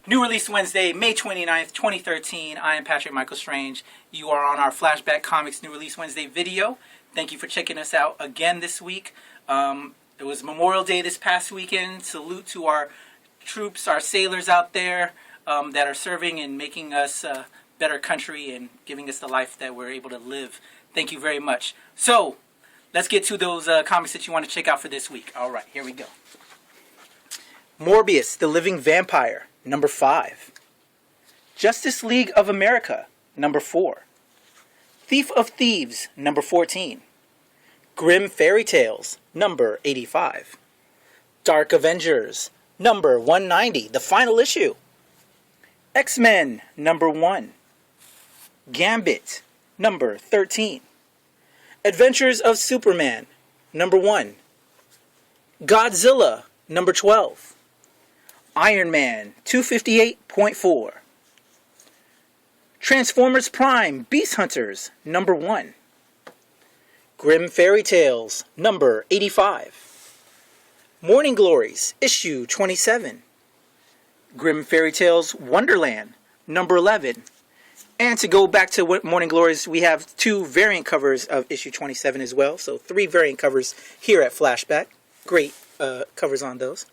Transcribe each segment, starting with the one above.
New Release Wednesday, May 29th, 2013. I am Patrick Michael Strange. You are on our Flashback Comics New Release Wednesday video. Thank you for checking us out again this week. It was Memorial Day this past weekend. Salute to our troops, our sailors out there that are serving and making us a better country and giving us the life that we're able to live. Thank you very much. So, let's get to those comics that you want to check out for this week. All right, here we go. Morbius, the Living Vampire, number 5. Justice League of America, number 4. Thief of Thieves, number 14. Grim Fairy Tales, number 85. Dark Avengers, number 190, the final issue. X-Men, number 1. Gambit, number 13. Adventures of Superman, number 1. Godzilla, number 12. Iron Man 258.4. Transformers Prime Beast Hunters, number 1. Grim Fairy Tales, number 85. Morning Glories, issue 27. Grim Fairy Tales Wonderland, number 11. And to go back to Morning Glories, we have 2 variant covers of issue 27 as well. So 3 variant covers here at Flashback. Great covers on those.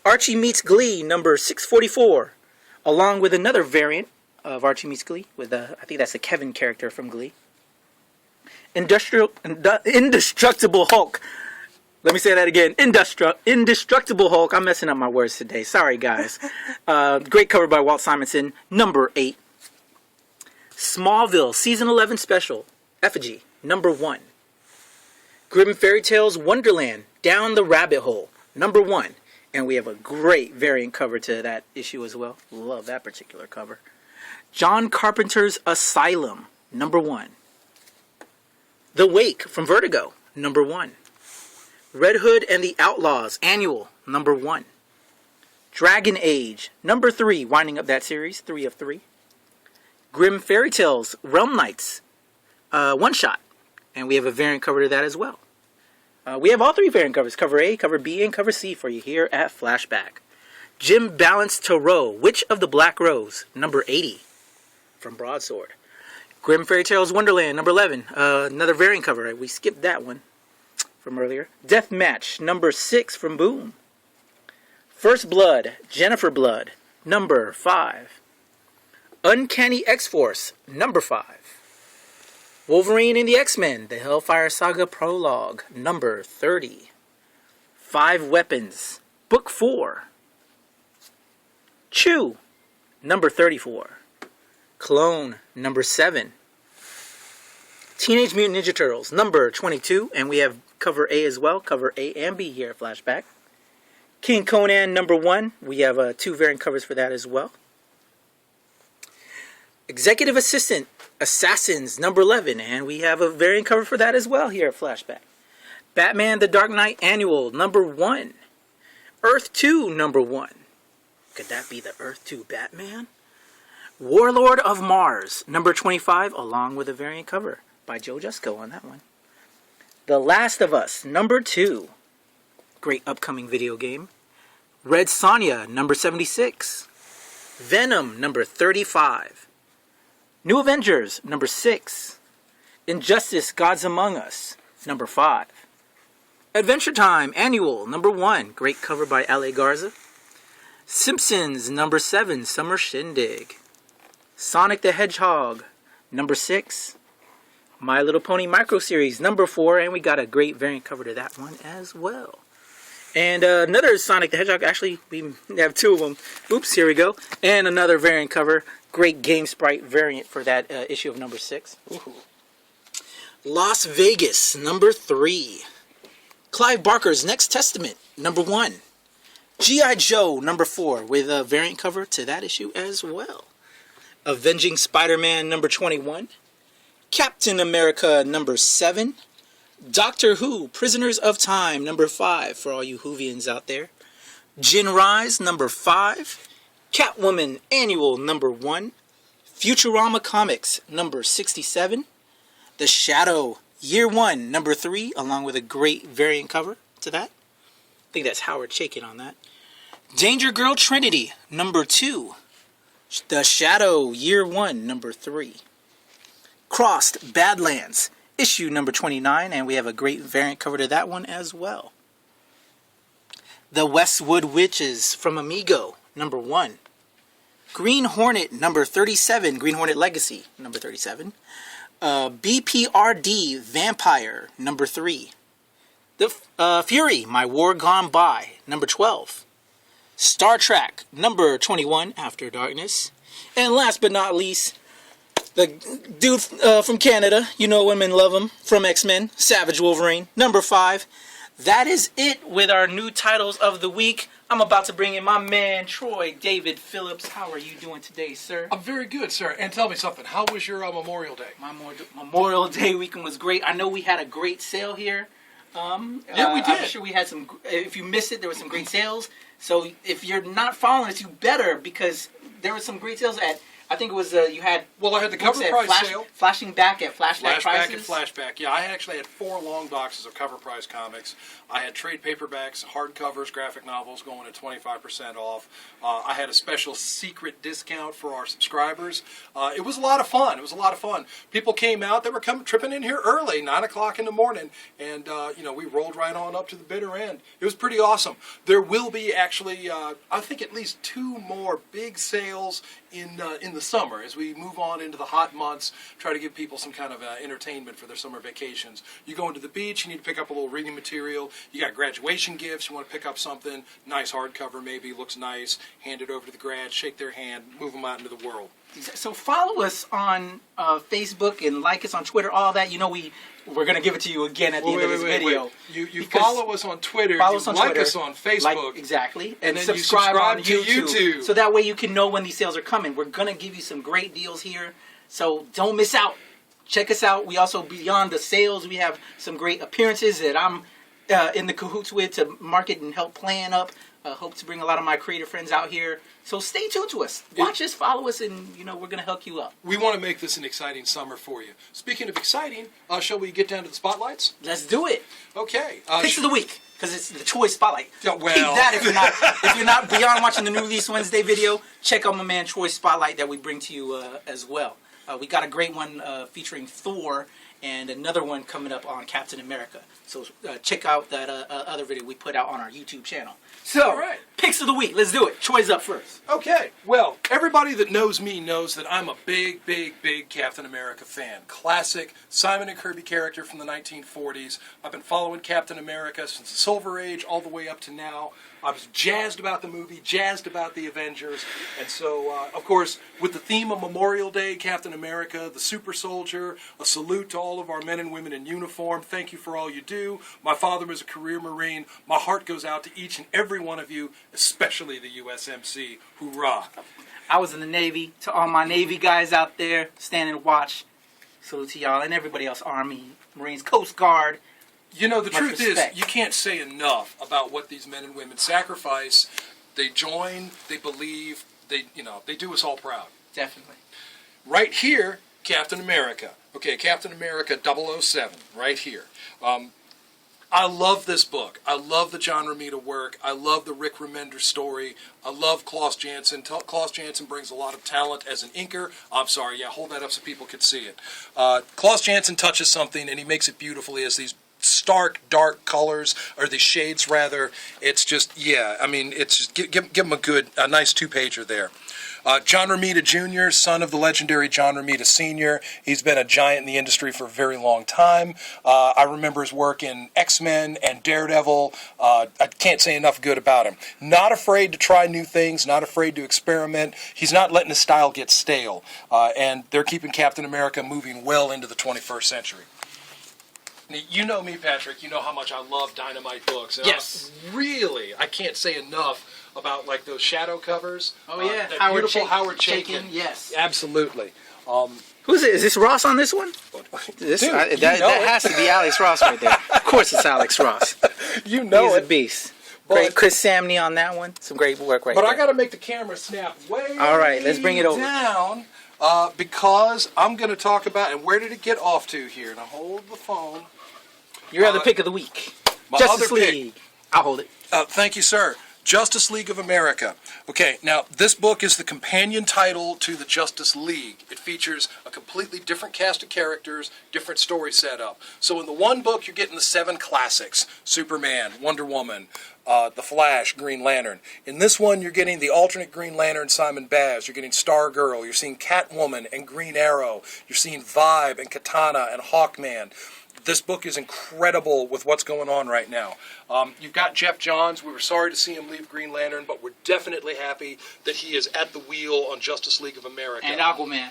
Archie Meets Glee, number 644, along with another variant of Archie Meets Glee, with I think that's the Kevin character from Glee. Indestructible Hulk. Let me say that again. Indestructible Hulk. I'm messing up my words today. Sorry, guys. Great cover by Walt Simonson, number 8. Smallville, Season 11 Special, Effigy, number 1. Grim Fairy Tales Wonderland, Down the Rabbit Hole, number 1. And we have a great variant cover to that issue as well. Love that particular cover. John Carpenter's Asylum, number 1. The Wake from Vertigo, number 1. Red Hood and the Outlaws, Annual, number 1. Dragon Age, number 3, winding up that series, 3 of 3. Grim Fairy Tales, Realm Knights, one shot. And we have a variant cover to that as well. We have all 3 variant covers, cover A, cover B, and cover C for you here at Flashback. Jim Balance Tarot, Witch of the Black Rose, number 80 from Broadsword. Grim Fairy Tales Wonderland, number 11, another variant cover. We skipped that one from earlier. Death Match, number 6 from Boom. First Blood, Jennifer Blood, number 5. Uncanny X-Force, number 5. Wolverine and the X-Men, the Hellfire Saga Prologue, number 30. 5 Weapons, Book 4. Chew, number 34. Clone, number 7. Teenage Mutant Ninja Turtles, number 22. And we have cover A as well, cover A and B here at Flashback. King Conan, number 1. We have 2 variant covers for that as well. Executive Assistant Assassins, number 11, and we have a variant cover for that as well here at Flashback. Batman The Dark Knight Annual, number 1. Earth 2, number 1. Could that be the Earth 2 Batman? Warlord of Mars, number 25, along with a variant cover by Joe Jusko on that one. The Last of Us, number 2. Great upcoming video game. Red Sonja, number 76. Venom, number 35. New Avengers, number 6. Injustice, Gods Among Us, number 5. Adventure Time, Annual, number 1. Great cover by L.A. Garza. Simpsons, number 7. Summer Shindig. Sonic the Hedgehog, number 6. My Little Pony Micro Series, number 4. And we got a great variant cover to that one as well. And another Sonic the Hedgehog. Actually, we have 2 of them. Oops, here we go. And another variant cover. Great Game Sprite variant for that issue of number 6. Ooh. Las Vegas, number 3. Clive Barker's Next Testament, number 1. G.I. Joe, number 4, with a variant cover to that issue as well. Avenging Spider-Man, number 21. Captain America, number 7. Doctor Who, Prisoners of Time, number 5, for all you Whovians out there. Jin Rise, number 5. Catwoman Annual, number 1. Futurama Comics, number 67. The Shadow, Year 1, number 3, along with a great variant cover to that. I think that's Howard Chaykin on that. Danger Girl Trinity, number 2. The Shadow, Year 1, number 3. Crossed Badlands, issue number 29, and we have a great variant cover to that one as well. The Westwood Witches from Amigo, number 1. Green Hornet, number 37, Green Hornet Legacy, number 37. BPRD Vampire, number 3. The Fury, My War Gone By, number 12. Star Trek, number 21, After Darkness. And last but not least, the dude from Canada, you know him and love him, from X-Men, Savage Wolverine, number 5. That is it with our new titles of the week. I'm about to bring in my man, Troy David Phillips. How are you doing today, sir? I'm very good, sir. And tell me something. How was your Memorial Day? My Memorial Day weekend was great. I know we had a great sale here. Yeah, we did. I'm sure we had some. If you missed it, there were some great sales. So if you're not following us, you better, because there were some great sales at. I think it was you had. Well, I had the cover price sale. Flashing back at Flashback prices. Flashback. Yeah, I actually had 4 long boxes of cover price comics. I had trade paperbacks, hardcovers, graphic novels going at 25% off. I had a special secret discount for our subscribers. It was a lot of fun. People came out. They were tripping in here early, 9 o'clock in the morning, and we rolled right on up to the bitter end. It was pretty awesome. There will be actually, I think, at least 2 more big sales in the summer as we move on into the hot months. Try to give people some kind of entertainment for their summer vacations. You go into the beach, you need to pick up a little reading material. You got graduation gifts. You want to pick up something nice, hardcover, maybe looks nice. Hand it over to the grad, shake their hand, move them out into the world. So follow us on Facebook and like us on Twitter. All that, we're going to give it to you again at the end of this video. You follow us on Twitter, us on Facebook. Exactly. And then subscribe on to YouTube. So that way you can know when these sales are coming. We're going to give you some great deals here. So don't miss out. Check us out. We also, beyond the sales, we have some great appearances that I'm in the cahoots with to market and help plan up. Hope to bring a lot of my creative friends out here. So stay tuned to us. Watch us, follow us, and we're going to hook you up. We want to make this an exciting summer for you. Speaking of exciting, shall we get down to the spotlights? Let's do it. Okay. Picks of the week, because it's the Troy Spotlight. Yeah, well. Keep that if you're not beyond watching the New Release Wednesday video. Check out my man Troy's Spotlight that we bring to you as well. We got a great one featuring Thor, and another one coming up on Captain America. So check out that other video we put out on our YouTube channel. So, all right. Picks of the week. Let's do it. Troy's up first. Okay. Well, everybody that knows me knows that I'm a big Captain America fan. Classic Simon and Kirby character from the 1940s. I've been following Captain America since the Silver Age all the way up to now. I was jazzed about the movie, jazzed about the Avengers. And so, of course, with the theme of Memorial Day, Captain America, the super soldier, a salute to all of our men and women in uniform. Thank you for all you do. My father was a career Marine. My heart goes out to each and every one of you, especially the USMC. Hoorah. I was in the Navy. To all my Navy guys out there, stand and watch. Salute to y'all and everybody else, Army, Marines, Coast Guard. The truth is, you can't say enough about what these men and women sacrifice. They join, they believe, they do us all proud. Definitely. Right here, Captain America. Okay, Captain America 007, right here. I love this book. I love the John Romita work. I love the Rick Remender story. I love Klaus Janson. Klaus Janson brings a lot of talent as an inker. I'm sorry, hold that up so people could see it. Klaus Janson touches something, and he makes it beautifully as these stark, dark colors, or the shades rather. It's just, it's just, give him a nice 2-pager there. John Romita Jr., son of the legendary John Romita Sr., he's been a giant in the industry for a very long time. I remember his work in X-Men and Daredevil. I can't say enough good about him. Not afraid to try new things, not afraid to experiment. He's not letting his style get stale. And they're keeping Captain America moving well into the 21st century. You know me, Patrick. You know how much I love Dynamite books. And yes. I can't say enough about those shadow covers. Oh yeah, that beautiful Howard Chaykin. Yes, absolutely. Who's it? Is this Ross on this one? That has to be Alex Ross right there. Of course, it's Alex Ross. He's a beast. Great Chris Samney on that one. Some great work right there. But I got to make the camera snap way. All right, let's bring it over down. Because I'm going to talk about, and where did it get off to here? Now hold the phone. Your other pick of the week. Justice League. I'll hold it. Thank you, sir. Justice League of America. Okay, now this book is the companion title to the Justice League. It features a completely different cast of characters, different story setup. So in the one book, you're getting the 7 classics: Superman, Wonder Woman, The Flash, Green Lantern. In this one, you're getting the alternate Green Lantern, Simon Baz. You're getting Stargirl. You're seeing Catwoman and Green Arrow. You're seeing Vibe and Katana and Hawkman. This book is incredible with what's going on right now. You've got Jeff Johns. We were sorry to see him leave Green Lantern, but we're definitely happy that he is at the wheel on Justice League of America. And Aquaman.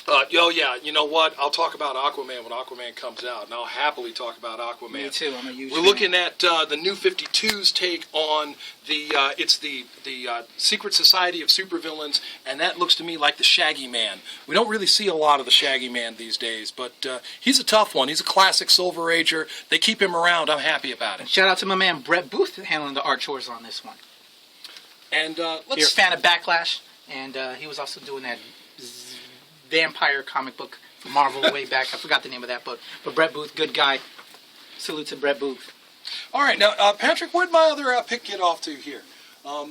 Oh yeah, you know what? I'll talk about Aquaman when Aquaman comes out, and I'll happily talk about Aquaman. Me too. I'm a huge We're fan. looking at the New 52's take on it's the Secret Society of Supervillains, and that looks to me like the Shaggy Man. We don't really see a lot of the Shaggy Man these days, but he's a tough one. He's a classic Silver Ager. They keep him around. I'm happy about it. Shout out to my man Brett Booth handling the art chores on this one. And You're a fan of Backlash, and he was also doing that vampire comic book from Marvel way back. I forgot the name of that book. But Brett Booth, good guy. Salute to Brett Booth. All right, now, Patrick, where'd my other pick get off to here? Here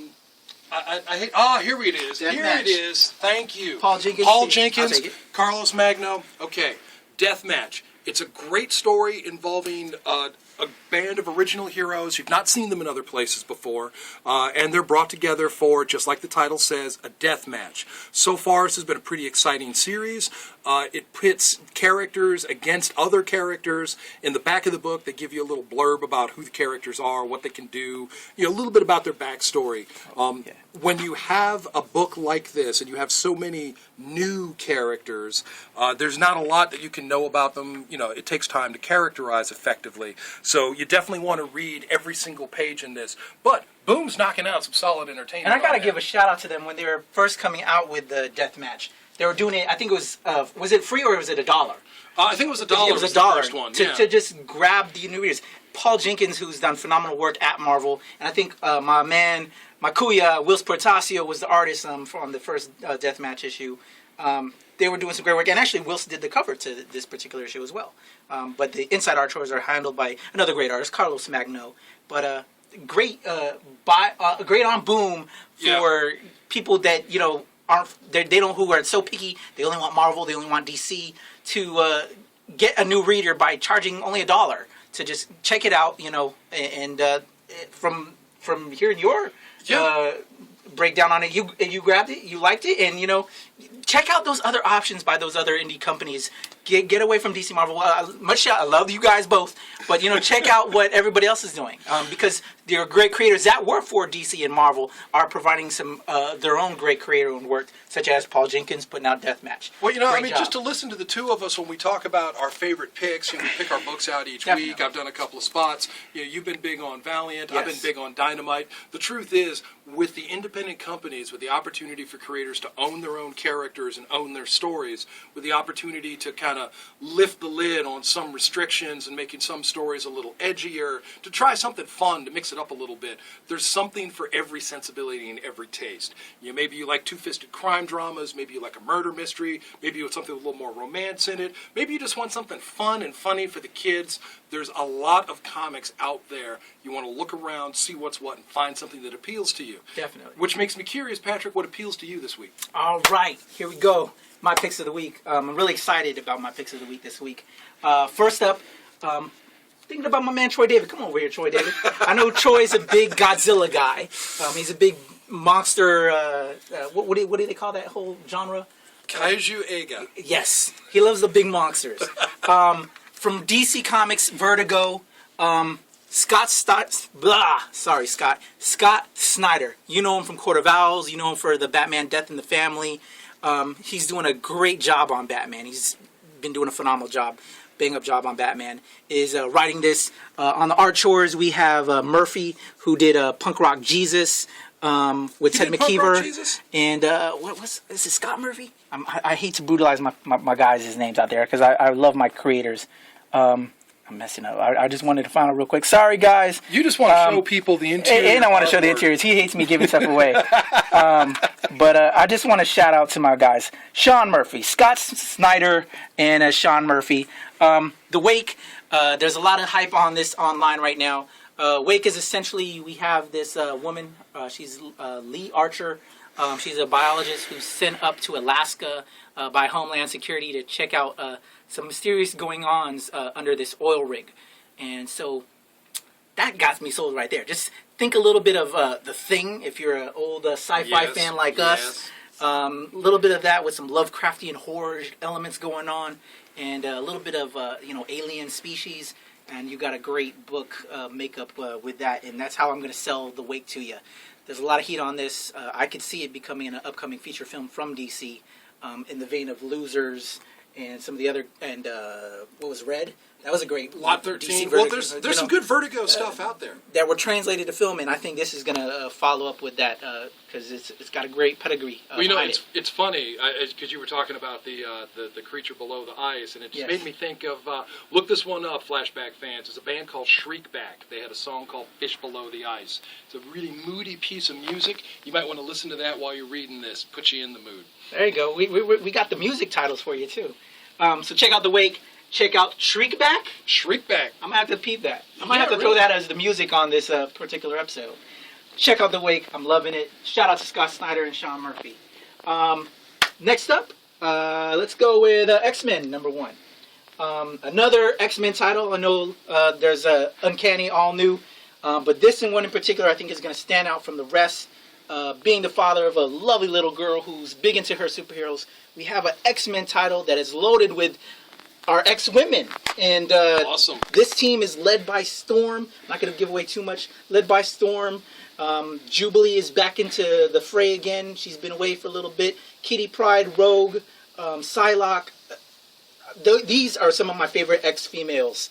it is. It is. Thank you. Paul Jenkins. Paul I'll Jenkins, take it. Carlos Magno. Okay, Deathmatch. It's a great story involving a band of original heroes. You've not seen them in other places before, and they're brought together for, just like the title says, a death match. So far, this has been a pretty exciting series. It pits characters against other characters. In the back of the book, they give you a little blurb about who the characters are, what they can do, a little bit about their backstory. When you have a book like this, and you have so many new characters, there's not a lot that you can know about them. It takes time to characterize effectively. So you definitely want to read every single page in this. But Boom's knocking out some solid entertainment. And I gotta give a shout out to them when they were first coming out with the deathmatch. They were doing it. I think it was it free or was it $1? I think it was $1. It was $1 the first one. to just grab the new readers. Paul Jenkins, who's done phenomenal work at Marvel, and I think my man Makuya Will Portasio was the artist from the first deathmatch issue. They were doing some great work, and actually Wilson did the cover to this particular issue as well. But the inside art chores are handled by another great artist, Carlos Magno. But great on Boom for people that who are so picky. They only want Marvel, they only want DC, to get a new reader by charging only $1 to just check it out. And from hearing your breakdown on it, you grabbed it, you liked it, and check out those other options by those other indie companies. Get away from DC Marvel. I love you guys both, but check out what everybody else is doing, because there are great creators that work for DC and Marvel are providing some their own great creator-owned work, such as Paul Jenkins putting out Deathmatch. Well, just to listen to the two of us when we talk about our favorite picks, we pick our books out each week. I've done a couple of spots. You've been big on Valiant. Yes. I've been big on Dynamite. The truth is, with the independent companies, with the opportunity for creators to own their own characters and own their stories, with the opportunity to kind of lift the lid on some restrictions and making some stories a little edgier, to try something fun, to mix it up a little bit. There's something for every sensibility and every taste. Maybe you like two-fisted crime dramas, maybe you like a murder mystery, maybe you want something with a little more romance in it, maybe you just want something fun and funny for the kids. There's a lot of comics out there. You want to look around, see what's what, and find something that appeals to you. Definitely. Which makes me curious, Patrick, what appeals to you this week? All right, here we go. My picks of the week. I'm really excited about my picks of the week this week. First up, thinking about my man Troy David. Come over here, Troy David. I know Troy's a big Godzilla guy. He's a big monster. What do they call that whole genre? Kaiju Eiga. Yes, he loves the big monsters. From DC Comics, Vertigo, Scott Snyder. You know him from Court of Owls. You know him for the Batman Death in the Family. He's doing a great job on Batman. He's been doing a phenomenal job, bang-up job on Batman. Is writing this. On the art chores, we have Murphy, who did Punk Rock Jesus with Ted McKeever. And is it Scott Murphy? I hate to brutalize my guys' names out there because I love my creators. I'm messing up. I just wanted to find out real quick. Sorry, guys. You just want to show people the interior. And I want to show the interiors. He hates me giving stuff away. But I just want to shout out to my guys. Sean Murphy, Scott Snyder, and Sean Murphy. The Wake, there's a lot of hype on this online right now. Wake is essentially, we have this woman, she's Lee Archer. She's a biologist who's sent up to Alaska by Homeland Security to check out some mysterious going-ons under this oil rig. And so that got me sold right there. Just think a little bit of The Thing, if you're an old sci-fi fan like us. A little bit of that with some Lovecraftian horror elements going on, and a little bit of alien species. And you got a great book makeup with that, and that's how I'm going to sell The Wake to you. There's a lot of heat on this. I could see it becoming an upcoming feature film from DC, in the vein of Losers and some of the other, and what was Red? That was a great Lot 13. DC Well, Vertigo, there's some good Vertigo stuff out there that were translated to film, and I think this is going to follow up with that because it's got a great pedigree. It's funny because you were talking about the creature below the ice, and it just made me think of look this one up, Flashback fans. It's a band called Shriekback. They had a song called Fish Below the Ice. It's a really moody piece of music. You might want to listen to that while you're reading this. Put you in the mood. There you go. We got the music titles for you too. So check out The Wake. Check out Shriekback. Shriekback. I'm going to have to peep that. I might have to throw that as the music on this particular episode. Check out The Wake. I'm loving it. Shout out to Scott Snyder and Sean Murphy. Next up, let's go with X-Men #1. Another X-Men title. I know there's Uncanny All New, but this one in particular I think is going to stand out from the rest. Being the father of a lovely little girl who's big into her superheroes, we have an X-Men title that is loaded with our X-Women. And awesome. This team is led by Storm. I'm not going to give away too much. Led by Storm. Jubilee is back into the fray again. She's been away for a little bit. Kitty Pryde, Rogue, Psylocke. These are some of my favorite X-females.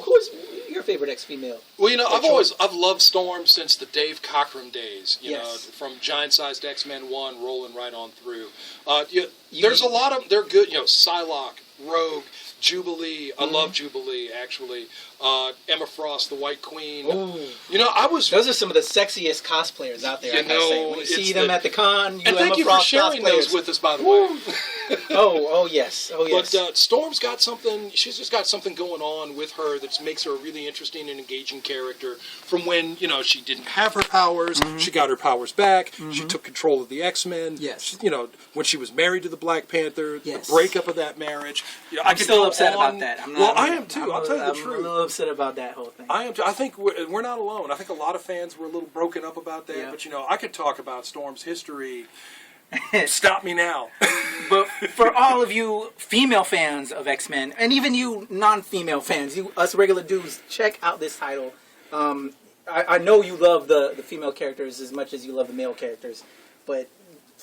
Who's your favorite X-female? Well, I've loved Storm since the Dave Cockrum days. You know, from giant-sized X-Men 1 rolling right on through. There's a lot of they're good. Psylocke, Rogue, Jubilee. I love Jubilee actually. Emma Frost, the White Queen. Ooh. Those are some of the sexiest cosplayers out there. When you see them at the con, and thank you for sharing those with us, by the way. oh yes. But Storm's got something. She's just got something going on with her that makes her a really interesting and engaging character. From when she didn't have her powers, she got her powers back. She took control of the X-Men. Yes. When she was married to the Black Panther, yes. The breakup of that marriage. I'm still upset about that. I am too. I'll tell you the truth. I'm a little upset about that whole thing. I am too. I think we're not alone. I think a lot of fans were a little broken up about that. Yeah. But I could talk about Storm's history. Stop me now. But for all of you female fans of X-Men, and even you non-female fans, us regular dudes, check out this title. I know you love the female characters as much as you love the male characters, but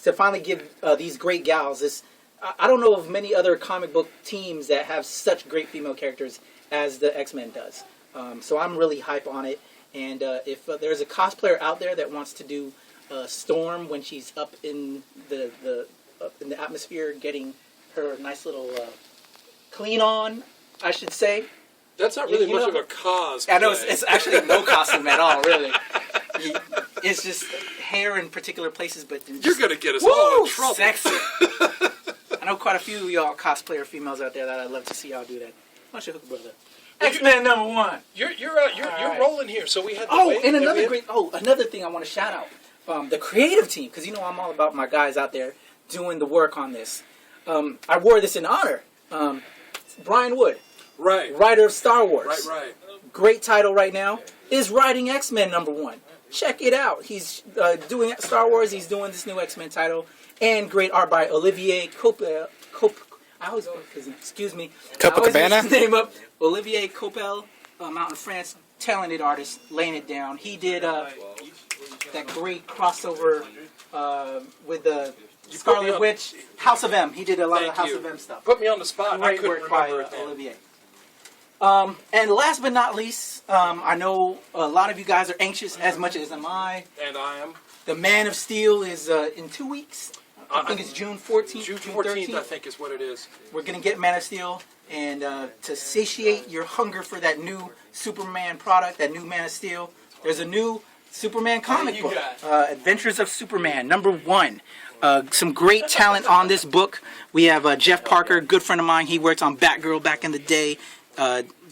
to finally give these great gals I don't know of many other comic book teams that have such great female characters as the X-Men does. So I'm really hype on it. And if there's a cosplayer out there that wants to do Storm when she's up in the atmosphere, getting her nice little clean on, I should say. That's not really much of a cosplay. I know it's actually no costume at all, really. It's just hair in particular places, but you're gonna get us all in trouble. Sexy. I know quite a few of y'all cosplayer females out there that I'd love to see y'all do that. Why don't you hook brother? X-Men #1. You're rolling here. So we had. And another thing I want to shout out, the creative team, because I'm all about my guys out there doing the work on this. I wore this in honor. Brian Wood, writer of Star Wars, right. Great title right now, is writing X-Men #1. Check it out. He's doing Star Wars. He's doing this new X-Men title, and great art by Olivier Coipel. Excuse me. Copacabana? His name up. Olivier Coipel, out in France, talented artist, laying it down. He did that great crossover with the Scarlet Witch, House of M. He did a lot of House of M stuff. Put me on the spot. Great work by Olivier. And last but not least, I know a lot of you guys are anxious, as much as am I. And I am. The Man of Steel is in 2 weeks. I think it's June 14th. June 14th, I think, is what it is. We're going to get Man of Steel. And to satiate your hunger for that new Superman product, that new Man of Steel, there's a new Superman comic book, Adventures of Superman, #1. Some great talent on this book. We have Jeff Parker, good friend of mine. He worked on Batgirl back in the day.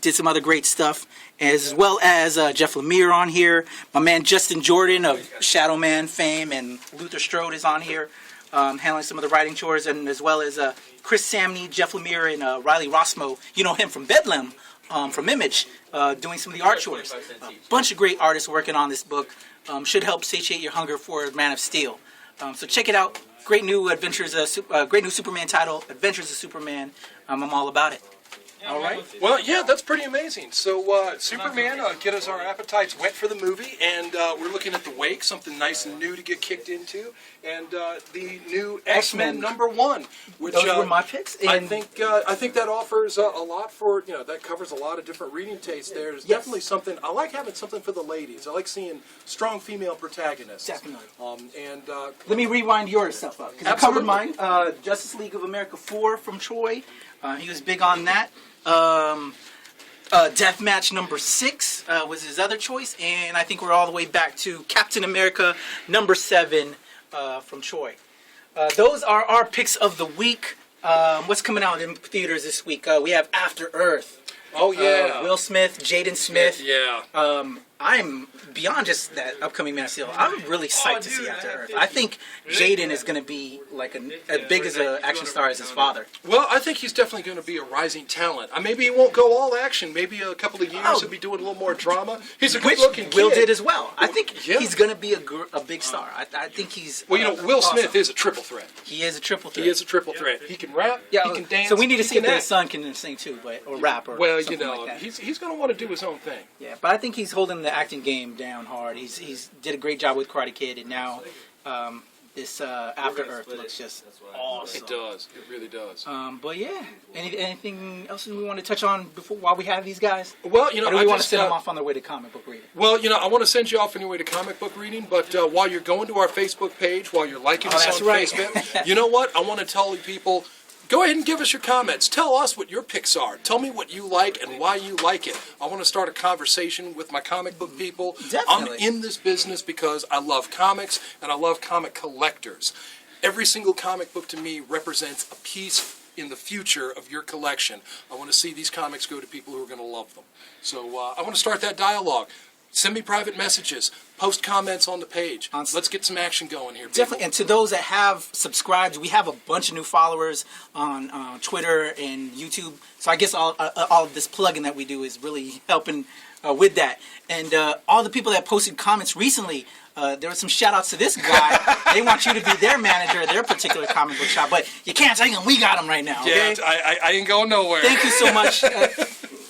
did some other great stuff, as well as Jeff Lemire on here. My man Justin Jordan of Shadow Man fame and Luther Strode is on here, handling some of the writing chores, and as well as Chris Samney, Jeff Lemire, and Riley Rossmo. You know him from Bedlam, from Image, doing some of the art chores. A bunch of great artists working on this book. Should help satiate your hunger for Man of Steel. So check it out. Great new adventures, great new Superman title, Adventures of Superman. I'm all about it. All right. Well, yeah, that's pretty amazing. So, Superman, get us our appetites wet for the movie, and we're looking at The Wake, something nice and new to get kicked into, and the new X-Men #1, which those were my picks. I think that offers a lot for that covers a lot of different reading tastes. There's definitely something. I like having something for the ladies. I like seeing strong female protagonists. Definitely. Let me rewind your stuff up because I covered mine. Justice League of America 4 from Troy. He was big on that. Deathmatch #6 was his other choice, and I think we're all the way back to Captain America #7 from Troy. Those are our picks of the week. What's coming out in theaters this week? We have After Earth. Oh yeah, Will Smith, Jaden Smith. Yeah. I'm beyond just that upcoming Man of Steel. I'm really psyched to see After Earth. I think Jaden is going to be like as big as an action star as his father. Well, I think he's definitely going to be a rising talent. Maybe he won't go all action. Maybe a couple of years he'll be doing a little more drama. He's a good-looking kid. Will did as well. I think he's going to be a big star. I think he's. Well, Will Smith is a triple threat. He is a triple threat. He is a triple threat. He can rap. He can dance. So we need to see if his son can sing too, or rap or. Well, something like that. he's going to want to do his own thing. Yeah, but I think he's holding the acting game down hard. He's did a great job with Karate Kid, and now this After Earth looks just awesome. It does. It really does. But yeah, anything else we want to touch on while we have these guys? Well, or do we want to send them off on their way to comic book reading? Well, I want to send you off on your way to comic book reading, but while you're going to our Facebook page, while you're liking us on Facebook, you know what? I want to tell people. Go ahead and give us your comments. Tell us what your picks are. Tell me what you like and why you like it. I want to start a conversation with my comic book people. Definitely. I'm in this business because I love comics and I love comic collectors. Every single comic book to me represents a piece in the future of your collection. I want to see these comics go to people who are going to love them. So I want to start that dialogue. Send me private messages. Post comments on the page. Let's get some action going here. People. Definitely. And to those that have subscribed, we have a bunch of new followers on Twitter and YouTube. So I guess all of this plugging that we do is really helping with that. And all the people that posted comments recently, there were some shout outs to this guy. They want you to be their manager of their particular comic book shop. But you can't take them. We got them right now. Okay? Yeah, I ain't going nowhere. Thank you so much.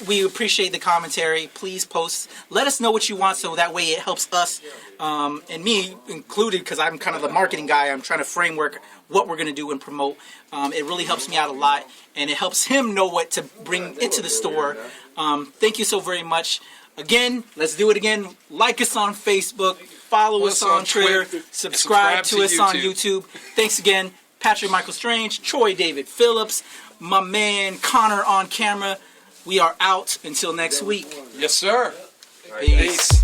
We appreciate the commentary. Please post. Let us know what you want so that way it helps us, and me included, because I'm kind of the marketing guy. I'm trying to framework what we're going to do and promote. It really helps me out a lot, and it helps him know what to bring into the store. Thank you so very much. Again, let's do it again. Like us on Facebook. Follow us on Twitter. Subscribe to us on YouTube. Thanks again. Patrick Michael Strange, Troy David Phillips, my man Connor on camera. We are out until next week. Yes, sir. Peace.